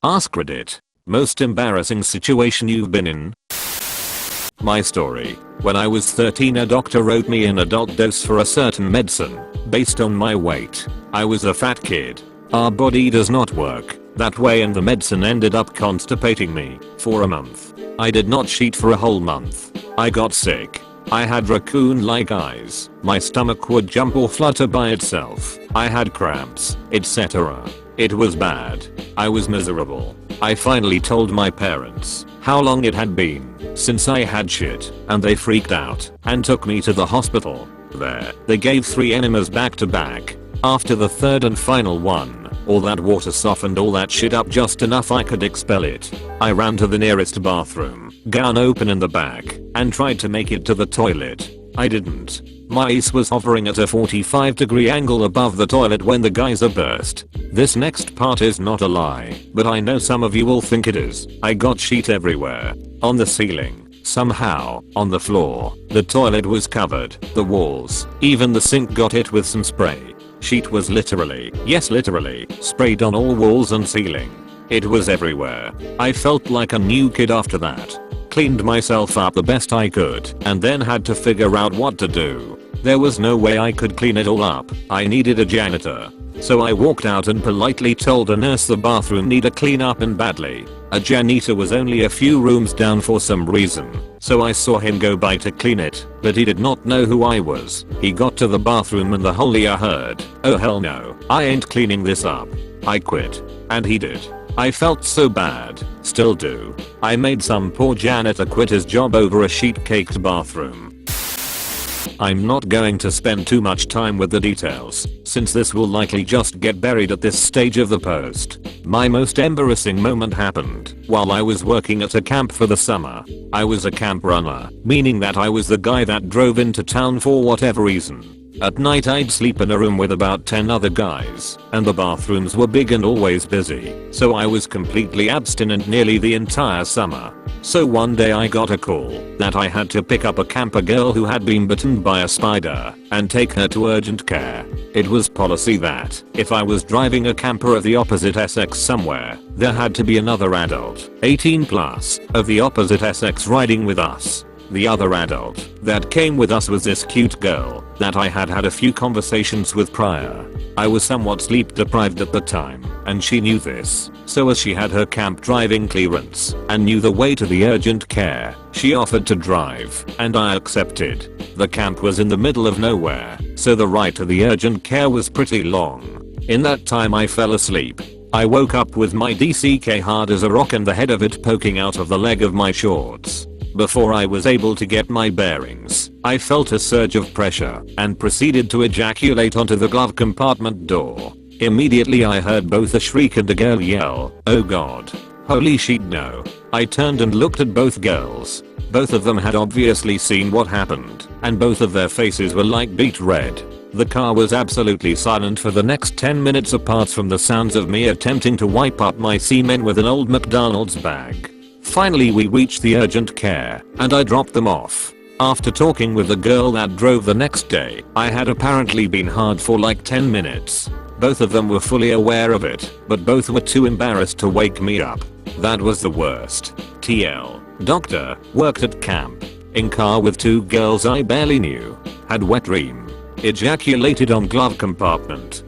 AskReddit. Most embarrassing situation you've been in? My story. When I was 13, a doctor wrote me an adult dose for a certain medicine based on my weight. I was a fat kid. Our body does not work that way, and the medicine ended up constipating me for a month. I did not cheat for a whole month. I got sick. I had raccoon-like eyes. My stomach would jump or flutter by itself. I had cramps, etc. It was bad. I was miserable. I finally told my parents how long it had been since I had shit, and they freaked out and took me to the hospital. There, they gave 3 enemas back to back. After the third and final one, all that water softened all that shit up just enough I could expel it. I ran to the nearest bathroom, gown open in the back, and tried to make it to the toilet. I didn't. My ace was hovering at a 45-degree angle above the toilet when the geyser burst. This next part is not a lie, but I know some of you will think it is. I got shit everywhere. On the ceiling, somehow, on the floor. The toilet was covered, the walls, even the sink got hit with some spray. Sheet was literally, yes literally, sprayed on all walls and ceiling. It was everywhere. I felt like a new kid after that. Cleaned myself up the best I could and then had to figure out what to do. There was no way I could clean it all up. I needed a janitor. So I walked out and politely told a nurse the bathroom needed a clean up and badly. A janitor was only a few rooms down for some reason, so I saw him go by to clean it, but he did not know who I was. He got to the bathroom and the holy I heard, "Oh hell no, I ain't cleaning this up." I quit. And he did. I felt so bad, still do. I made some poor janitor quit his job over a sheet-caked bathroom. I'm not going to spend too much time with the details, since this will likely just get buried at this stage of the post. My most embarrassing moment happened while I was working at a camp for the summer. I was a camp runner, meaning that I was the guy that drove into town for whatever reason. At night I'd sleep in a room with about 10 other guys, and the bathrooms were big and always busy, so I was completely abstinent nearly the entire summer. So one day I got a call that I had to pick up a camper girl who had been bitten by a spider and take her to urgent care. It was policy that if I was driving a camper of the opposite sex somewhere, there had to be another adult, 18 plus, of the opposite sex riding with us. The other adult that came with us was this cute girl that I had had a few conversations with prior. I was somewhat sleep deprived at the time, and she knew this, so as she had her camp driving clearance and knew the way to the urgent care, she offered to drive, and I accepted. The camp was in the middle of nowhere, so the ride to the urgent care was pretty long. In that time I fell asleep. I woke up with my DCK hard as a rock and the head of it poking out of the leg of my shorts. Before I was able to get my bearings, I felt a surge of pressure and proceeded to ejaculate onto the glove compartment door. Immediately I heard both a shriek and a girl yell, "Oh god. Holy shit no." I turned and looked at both girls. Both of them had obviously seen what happened, and both of their faces were like beet red. The car was absolutely silent for the next 10 minutes apart from the sounds of me attempting to wipe up my semen with an old McDonald's bag. Finally we reached the urgent care, and I dropped them off. After talking with the girl that drove the next day, I had apparently been hard for like 10 minutes. Both of them were fully aware of it, but both were too embarrassed to wake me up. That was the worst. TL. Doctor, worked at camp. In car with 2 girls I barely knew. Had wet dream. Ejaculated on glove compartment.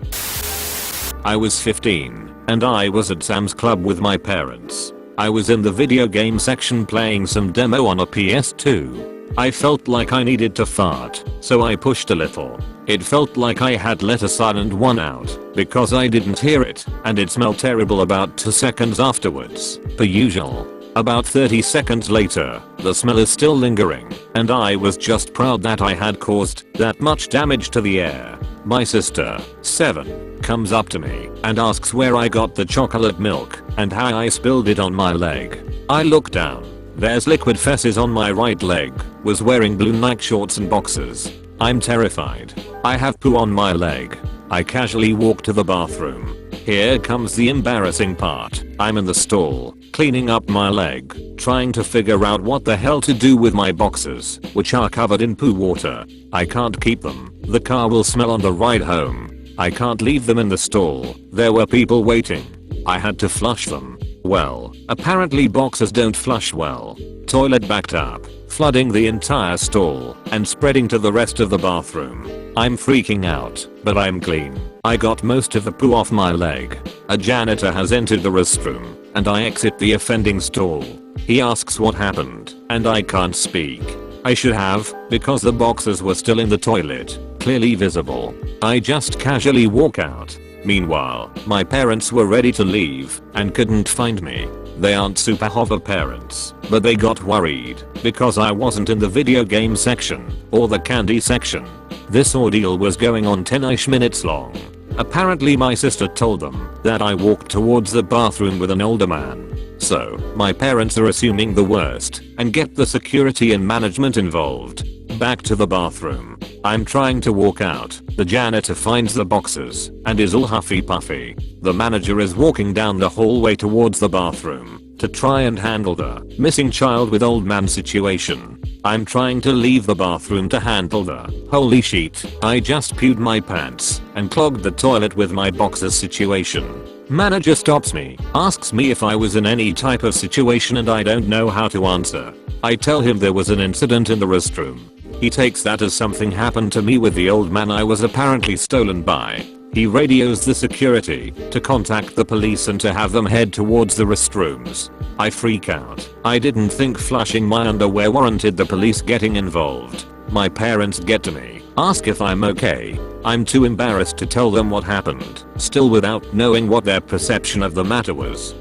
I was 15, and I was at Sam's Club with my parents. I was in the video game section playing some demo on a PS2. I felt like I needed to fart, so I pushed a little. It felt like I had let a silent one out, because I didn't hear it, and it smelled terrible about 2 seconds afterwards, per usual. About 30 seconds later, the smell is still lingering, and I was just proud that I had caused that much damage to the air. My sister, 7, comes up to me and asks where I got the chocolate milk and how I spilled it on my leg. I look down. There's liquid feces on my right leg. Was wearing blue Nike shorts and boxers. I'm terrified. I have poo on my leg. I casually walk to the bathroom. Here comes the embarrassing part. I'm in the stall, cleaning up my leg, trying to figure out what the hell to do with my boxers, which are covered in poo water. I can't keep them. The car will smell on the ride home. I can't leave them in the stall. There were people waiting. I had to flush them. Well, apparently boxers don't flush well. Toilet backed up, flooding the entire stall and spreading to the rest of the bathroom. I'm freaking out, but I'm clean. I got most of the poo off my leg. A janitor has entered the restroom, and I exit the offending stall. He asks what happened, and I can't speak. I should have, because the boxers were still in the toilet, clearly visible. I just casually walk out. Meanwhile, my parents were ready to leave and couldn't find me. They aren't super hover parents, but they got worried because I wasn't in the video game section or the candy section. This ordeal was going on 10-ish minutes long. Apparently my sister told them that I walked towards the bathroom with an older man. So, my parents are assuming the worst and get the security and management involved. Back to the bathroom. I'm trying to walk out. The janitor finds the boxers and is all huffy puffy. The manager is walking down the hallway towards the bathroom to try and handle the missing child with old man situation. I'm trying to leave the bathroom to handle the holy shit, I just pooed my pants and clogged the toilet with my boxers situation. Manager stops me, asks me if I was in any type of situation, and I don't know how to answer. I tell him there was an incident in the restroom. He takes that as something happened to me with the old man I was apparently stolen by. He radios the security to contact the police and to have them head towards the restrooms. I freak out. I didn't think flushing my underwear warranted the police getting involved. My parents get to me, ask if I'm okay. I'm too embarrassed to tell them what happened, still without knowing what their perception of the matter was.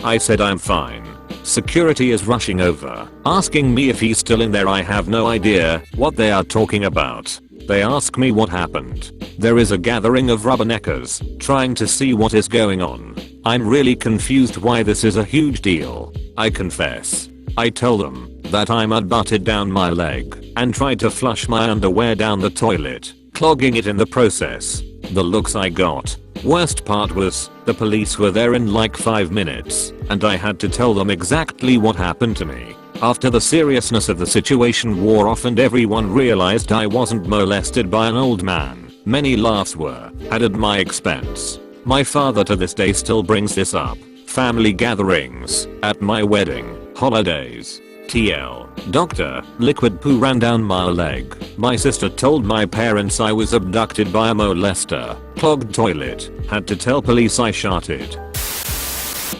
I said I'm fine. Security is rushing over, asking me if he's still in there. I have no idea what they are talking about. They ask me what happened. There is a gathering of rubberneckers trying to see what is going on. I'm really confused why this is a huge deal. I confess. I tell them that I mud butted down my leg and tried to flush my underwear down the toilet, clogging it in the process. The looks I got. Worst part was, the police were there in like 5 minutes, and I had to tell them exactly what happened to me. After the seriousness of the situation wore off and everyone realized I wasn't molested by an old man, many laughs were had at my expense. My father to this day still brings this up. Family gatherings, at my wedding, holidays. TL. Doctor, liquid poo ran down my leg. My sister told my parents I was abducted by a molester. Clogged toilet. Had to tell police I sharted.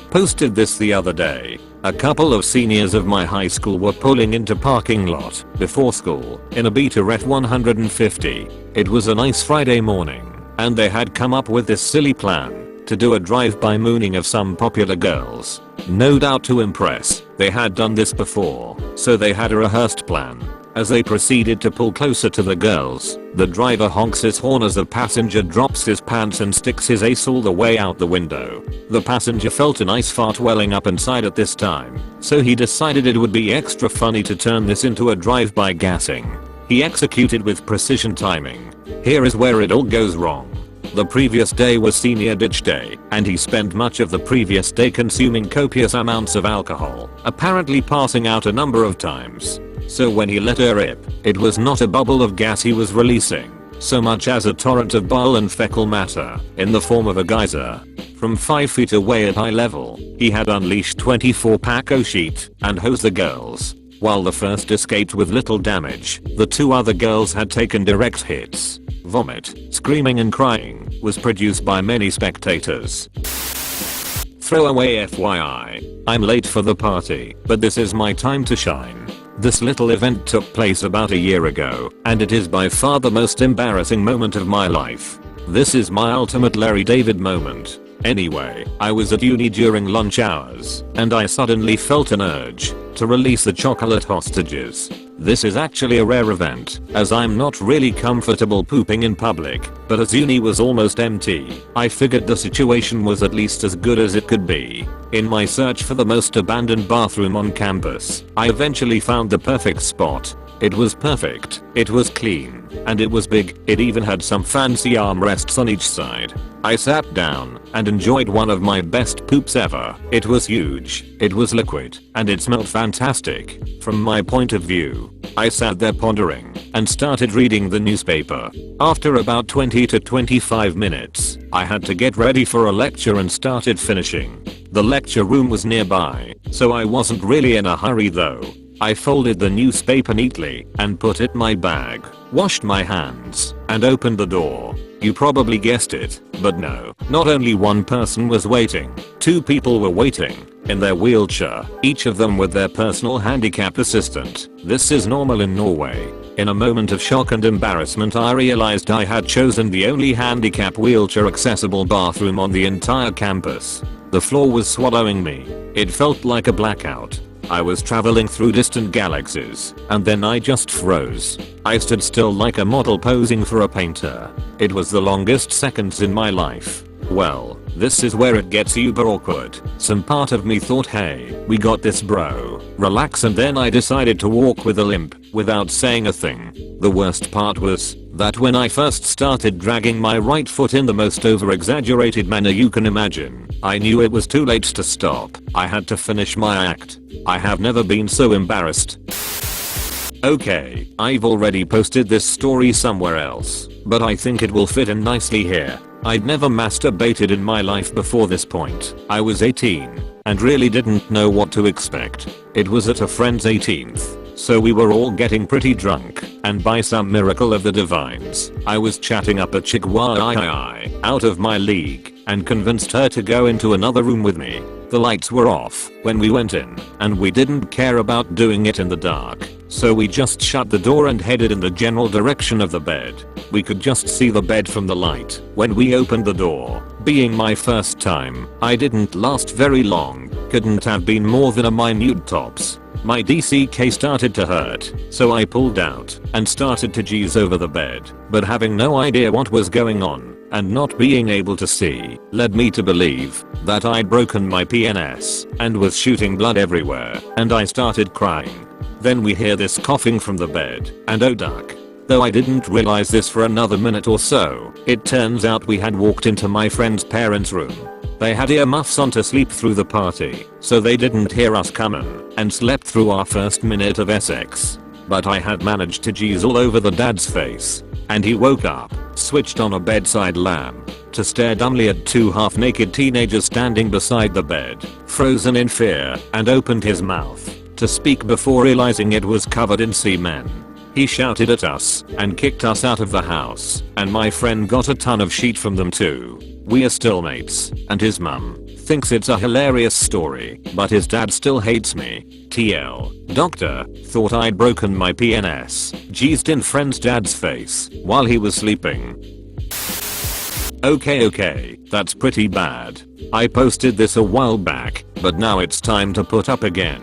Posted this the other day. A couple of seniors of my high school were pulling into parking lot before school in a Beta Ret 150. It was a nice Friday morning, and they had come up with this silly plan to do a drive-by mooning of some popular girls. No doubt to impress. They had done this before, so they had a rehearsed plan. As they proceeded to pull closer to the girls, the driver honks his horn as the passenger drops his pants and sticks his ace all the way out the window. The passenger felt a nice fart welling up inside at this time, so he decided it would be extra funny to turn this into a drive-by gassing. He executed with precision timing. Here is where it all goes wrong. The previous day was senior ditch day, and he spent much of the previous day consuming copious amounts of alcohol, apparently passing out a number of times. So when he let her rip, it was not a bubble of gas he was releasing, so much as a torrent of bile and fecal matter, in the form of a geyser. From 5 feet away at eye level, he had unleashed 24-pack O-sheet and hosed the girls. While the first escaped with little damage, the 2 other girls had taken direct hits. Vomit, screaming and crying was produced by many spectators. Throwaway FYI. I'm late for the party, but this is my time to shine. This little event took place about a year ago, and it is by far the most embarrassing moment of my life. This is my ultimate Larry David moment. Anyway, I was at uni during lunch hours, and I suddenly felt an urge to release the chocolate hostages. This is actually a rare event, as I'm not really comfortable pooping in public, but as uni was almost empty, I figured the situation was at least as good as it could be. In my search for the most abandoned bathroom on campus, I eventually found the perfect spot. It was perfect, it was clean, and it was big. It even had some fancy armrests on each side. I sat down and enjoyed one of my best poops ever. It was huge, it was liquid, and it smelled fantastic. From my point of view, I sat there pondering and started reading the newspaper. After about 20 to 25 minutes, I had to get ready for a lecture and started finishing The lecture room was nearby, so I wasn't really in a hurry though. I folded the newspaper neatly and put it in my bag, washed my hands, and opened the door. You probably guessed it, but no, not only one person was waiting, two people were waiting, in their wheelchair, each of them with their personal handicap assistant. This is normal in Norway. In a moment of shock and embarrassment I realized I had chosen the only handicap wheelchair accessible bathroom on the entire campus. The floor was swallowing me. It felt like a blackout. I was traveling through distant galaxies, and then I just froze. I stood still like a model posing for a painter. It was the longest seconds in my life. Well, this is where it gets uber awkward. Some part of me thought, hey, we got this bro, relax, and then I decided to walk with a limp, without saying a thing. The worst part was that when I first started dragging my right foot in the most over-exaggerated manner you can imagine, I knew it was too late to stop. I had to finish my act. I have never been so embarrassed. Okay, I've already posted this story somewhere else, but I think it will fit in nicely here. I'd never masturbated in my life before this point. I was 18 and really didn't know what to expect. It was at a friend's 18th, so we were all getting pretty drunk, and by some miracle of the divines, I was chatting up a chick out of my league and convinced her to go into another room with me. The lights were off when we went in, and we didn't care about doing it in the dark, so we just shut the door and headed in the general direction of the bed. We could just see the bed from the light. When we opened the door, being my first time, I didn't last very long. Couldn't have been more than a minute tops. My DCK started to hurt, so I pulled out and started to G's over the bed, but having no idea what was going on and not being able to see led me to believe that I'd broken my PNS and was shooting blood everywhere, and I started crying. Then we hear this coughing from the bed, and oh duck. Though I didn't realize this for another minute or so, it turns out we had walked into my friend's parents' room. They had earmuffs on to sleep through the party, so they didn't hear us coming, and slept through our first minute of sex. But I had managed to G's all over the dad's face, and he woke up, switched on a bedside lamp, to stare dumbly at two half-naked teenagers standing beside the bed, frozen in fear, and opened his mouth to speak before realizing it was covered in semen. He shouted at us and kicked us out of the house, and my friend got a ton of shit from them too. We are still mates, and his mum thinks it's a hilarious story, but his dad still hates me. TL. Doctor thought I'd broken my PNS. G'd in friend's dad's face while he was sleeping. Okay, that's pretty bad. I posted this a while back, but now it's time to put up again.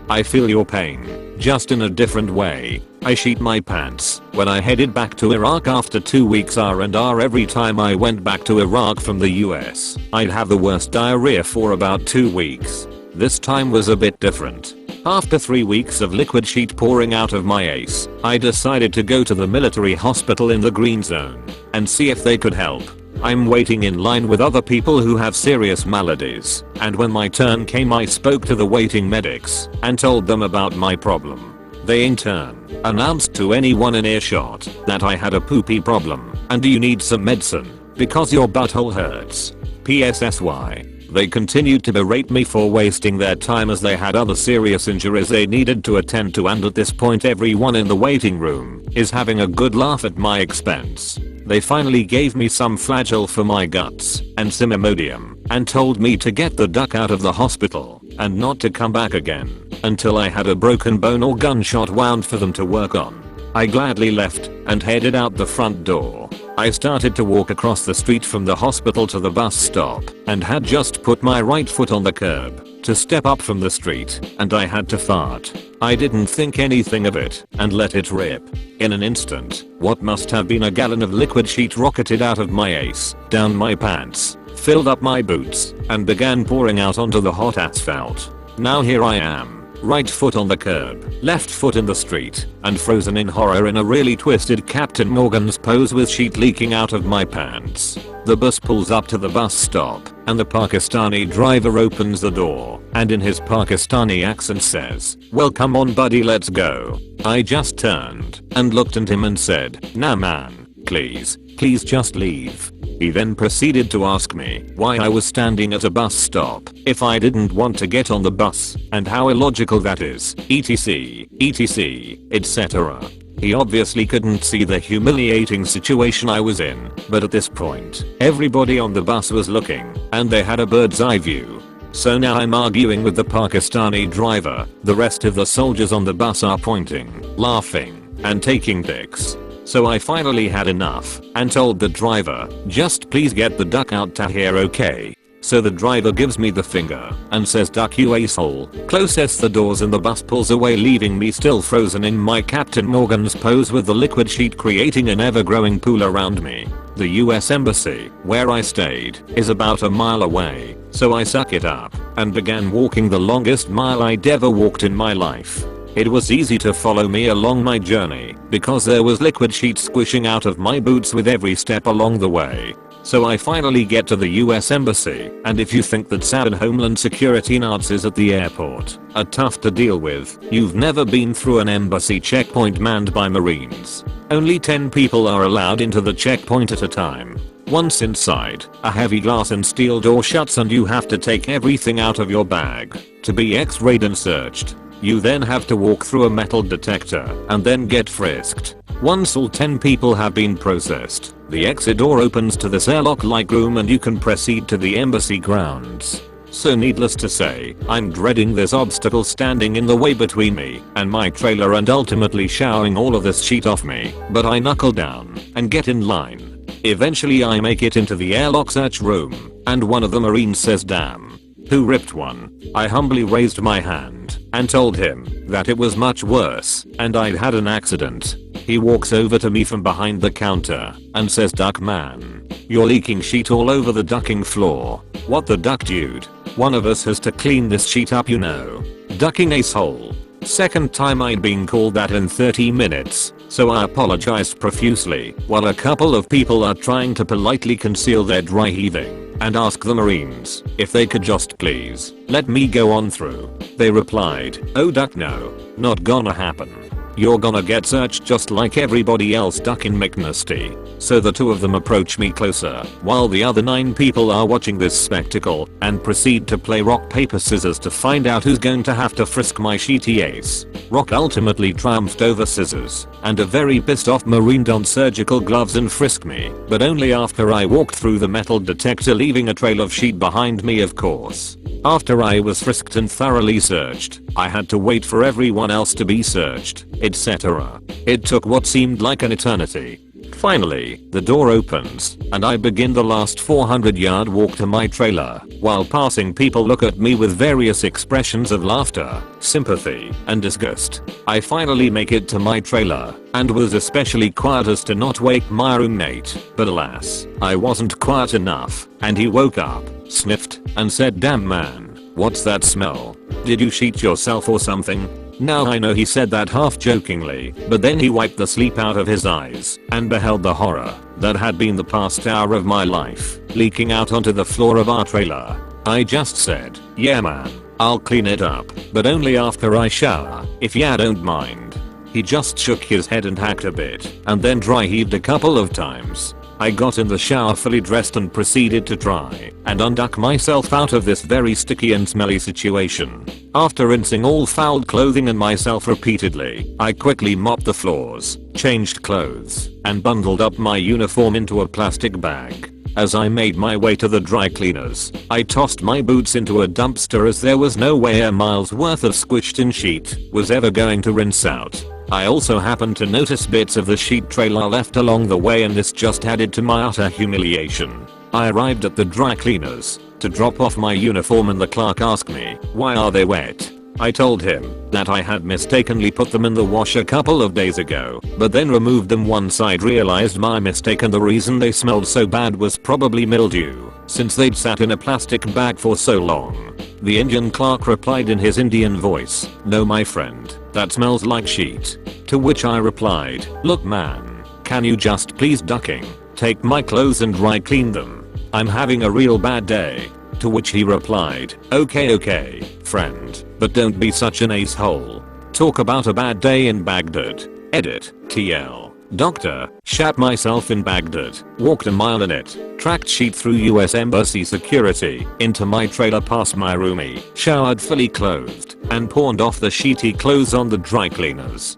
I feel your pain, just in a different way. I shit my pants when I headed back to Iraq after 2 weeks R&R. Every time I went back to Iraq from the US, I'd have the worst diarrhea for about 2 weeks. This time was a bit different. After 3 weeks of liquid sheet pouring out of my ace, I decided to go to the military hospital in the green zone and see if they could help. I'm waiting in line with other people who have serious maladies, and when my turn came I spoke to the waiting medics and told them about my problem. They in turn announced to anyone in earshot that I had a poopy problem and do you need some medicine because your butthole hurts. PSSY. They continued to berate me for wasting their time as they had other serious injuries they needed to attend to, and at this point everyone in the waiting room is having a good laugh at my expense. They finally gave me some flagyl for my guts and Simimodium and told me to get the duck out of the hospital and not to come back again until I had a broken bone or gunshot wound for them to work on. I gladly left and headed out the front door. I started to walk across the street from the hospital to the bus stop and had just put my right foot on the curb to step up from the street, and I had to fart. I didn't think anything of it and let it rip. In an instant, what must have been a gallon of liquid sheet rocketed out of my ace, down my pants, filled up my boots, and began pouring out onto the hot asphalt. Now here I am. Right foot on the curb, left foot in the street, and frozen in horror in a really twisted Captain Morgan's pose with sheet leaking out of my pants. The bus pulls up to the bus stop, and the Pakistani driver opens the door, and in his Pakistani accent says, "Well, come on buddy, let's go." I just turned and looked at him and said, "Nah man, please just leave." He then proceeded to ask me why I was standing at a bus stop if I didn't want to get on the bus and how illogical that is, etc, etc. He obviously couldn't see the humiliating situation I was in, but at this point, everybody on the bus was looking, and they had a bird's eye view. So now I'm arguing with the Pakistani driver, the rest of the soldiers on the bus are pointing, laughing, and taking pics. So I finally had enough, and told the driver, just please get the duck out to here, okay? So the driver gives me the finger and says duck you asshole, closes the doors and the bus pulls away, leaving me still frozen in my Captain Morgan's pose with the liquid sheet creating an ever-growing pool around me. The US Embassy, where I stayed, is about a mile away, so I suck it up and began walking the longest mile I'd ever walked in my life. It was easy to follow me along my journey because there was liquid sheet squishing out of my boots with every step along the way. So I finally get to the US Embassy, and if you think that sad Homeland Security Nazis at the airport are tough to deal with, you've never been through an embassy checkpoint manned by Marines. Only 10 people are allowed into the checkpoint at a time. Once inside, a heavy glass and steel door shuts and you have to take everything out of your bag to be x-rayed and searched. You then have to walk through a metal detector and then get frisked. Once all 10 people have been processed, the exit door opens to this airlock-like room and you can proceed to the embassy grounds. So needless to say, I'm dreading this obstacle standing in the way between me and my trailer and ultimately showering all of this sheet off me, but I knuckle down and get in line. Eventually I make it into the airlock search room, and one of the Marines says, "Damn, who ripped one?" I humbly raised my hand and told him that it was much worse and I'd had an accident. He walks over to me from behind the counter and says, "Duck man, you're leaking sheet all over the ducking floor." "What the duck, dude? One of us has to clean this sheet up, you know." Ducking asshole. Second time I'd been called that in 30 minutes, so I apologized profusely while a couple of people are trying to politely conceal their dry heaving and ask the Marines if they could just please let me go on through. They replied, "Oh duck, no, not gonna happen. You're gonna get searched just like everybody else, duck in McNasty." So the two of them approach me closer while the other 9 people are watching this spectacle and proceed to play rock paper scissors to find out who's going to have to frisk my sheety ace. Rock ultimately triumphed over scissors, and a very pissed off Marine donned surgical gloves and frisked me, but only after I walked through the metal detector, leaving a trail of sheet behind me, of course. After I was frisked and thoroughly searched, I had to wait for everyone else to be searched, etc. It took what seemed like an eternity. Finally, the door opens, and I begin the last 400-yard walk to my trailer, while passing people look at me with various expressions of laughter, sympathy, and disgust. I finally make it to my trailer, and was especially quiet as to not wake my roommate, but alas, I wasn't quiet enough, and he woke up, sniffed, and said, "Damn man, what's that smell? Did you sheet yourself or something?" Now I know he said that half jokingly, but then he wiped the sleep out of his eyes and beheld the horror that had been the past hour of my life leaking out onto the floor of our trailer. I just said, "Yeah man, I'll clean it up, but only after I shower, if ya don't mind." He just shook his head and hacked a bit and then dry heaved a couple of times. I got in the shower fully dressed and proceeded to try and unduck myself out of this very sticky and smelly situation. After rinsing all fouled clothing and myself repeatedly, I quickly mopped the floors, changed clothes, and bundled up my uniform into a plastic bag. As I made my way to the dry cleaners, I tossed my boots into a dumpster as there was no way a mile's worth of squished in sheet was ever going to rinse out. I also happened to notice bits of the sheet trailer left along the way, and this just added to my utter humiliation. I arrived at the dry cleaners to drop off my uniform and the clerk asked me, "Why are they wet?" I told him that I had mistakenly put them in the wash a couple of days ago, but then removed them once I'd realized my mistake, and the reason they smelled so bad was probably mildew, since they'd sat in a plastic bag for so long. The Indian clerk replied in his Indian voice, "No my friend, that smells like sheet." To which I replied, "Look man, can you just please ducking take my clothes and dry clean them? I'm having a real bad day." To which he replied, okay, friend, but don't be such an asshole. Talk about a bad day in Baghdad. Edit, TL. Doctor, shat myself in Baghdad, walked a mile in it, tracked sheet through US embassy security, into my trailer past my roomie, showered fully clothed, and pawned off the sheety clothes on the dry cleaners.